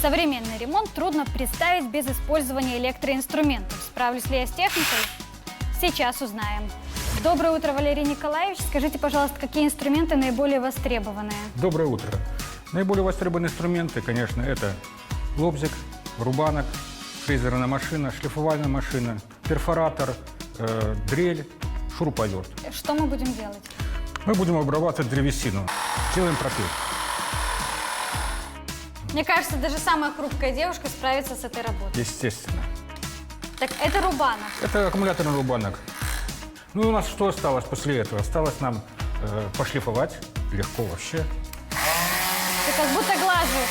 Современный ремонт трудно представить без использования электроинструментов. Справлюсь ли я с техникой? Сейчас узнаем. Доброе утро, Валерий Николаевич. Скажите, пожалуйста, какие инструменты наиболее востребованные? Доброе утро. Наиболее востребованные инструменты, конечно, это лобзик, рубанок, фрезерная машина, шлифовальная машина, перфоратор, дрель, шуруповерт. Что мы будем делать? Мы будем обрабатывать древесину. Делаем пропил. Мне кажется, даже самая хрупкая девушка справится с этой работой. Естественно. Так, это рубанок. Это аккумуляторный рубанок. Ну и у нас что осталось после этого? Осталось нам пошлифовать. Легко вообще. Ты как будто глажешь.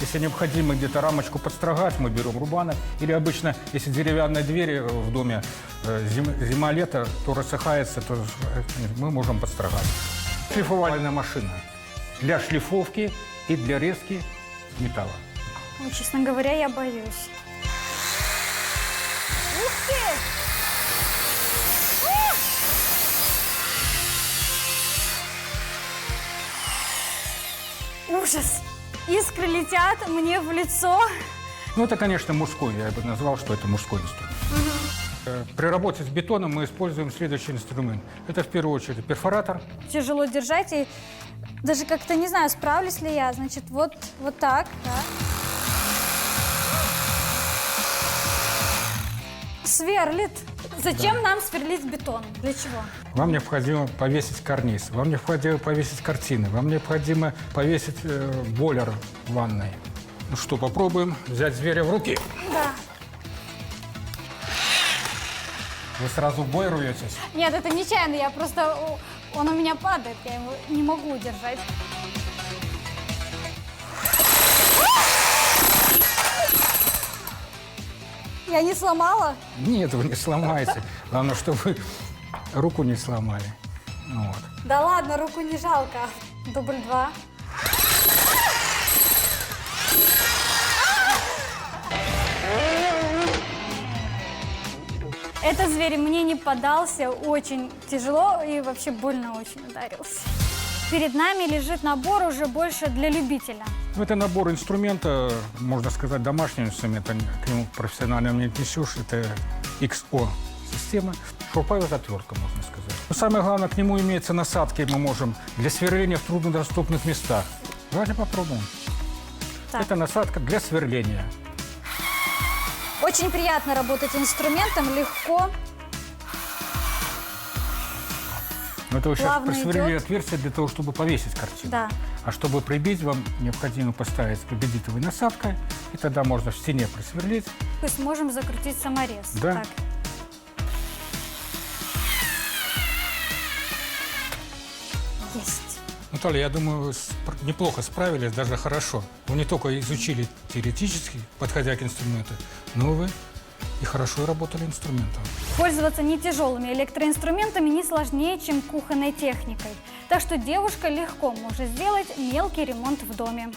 Если необходимо где-то рамочку подстрогать, мы берем рубанок. Или обычно, если деревянные двери в доме, зима-лето, то рассыхается, то мы можем подстрогать. Шлифовальная машина для шлифовки и для резки металла. Ой, честно говоря, я боюсь. Ух ты! Ужас! Искры летят мне в лицо. Ну, это, конечно, мужской. Я бы назвал, что это мужской инструмент. При работе с бетоном мы используем следующий инструмент. Это, в первую очередь, перфоратор. Тяжело держать, и даже как-то не знаю, справлюсь ли я. Значит, вот так. Да. Сверлит. Зачем нам сверлить бетон? Для чего? Вам необходимо повесить карниз, вам необходимо повесить картины, вам необходимо повесить бойлер в ванной. Ну что, попробуем взять зверя в руки. Да. Вы сразу в бой рветесь? Нет, это нечаянно, я просто... Он у меня падает, я его не могу удержать. Я не сломала? Нет, вы не сломаете. Главное, чтобы вы руку не сломали. Ну вот. Да ладно, руку не жалко. Дубль 2. Этот зверь мне не поддался, очень тяжело и вообще больно очень ударился. Перед нами лежит набор уже больше для любителя. Это набор инструмента, можно сказать, домашний инструмент, к нему профессионально не отнесешь. Это XO-система, шуруповая отвертка, можно сказать. Но самое главное, к нему имеются насадки, мы можем для сверления в труднодоступных местах. Давайте попробуем. Так. Это насадка для сверления. Очень приятно работать инструментом, легко. Но это вы сейчас Плавно просверлили идет. отверстие для того, чтобы повесить картину. Да. А чтобы прибить, вам необходимо поставить победитовой насадкой, и тогда можно в стене просверлить. То есть можем закрутить саморез. Да. Так. Есть. Наталья, я думаю, вы неплохо справились, даже хорошо. Вы не только изучили теоретически, подходя к инструменту, но вы и хорошо работали инструментом. Пользоваться не тяжелыми электроинструментами не сложнее, чем кухонной техникой. Так что девушка легко может сделать мелкий ремонт в доме.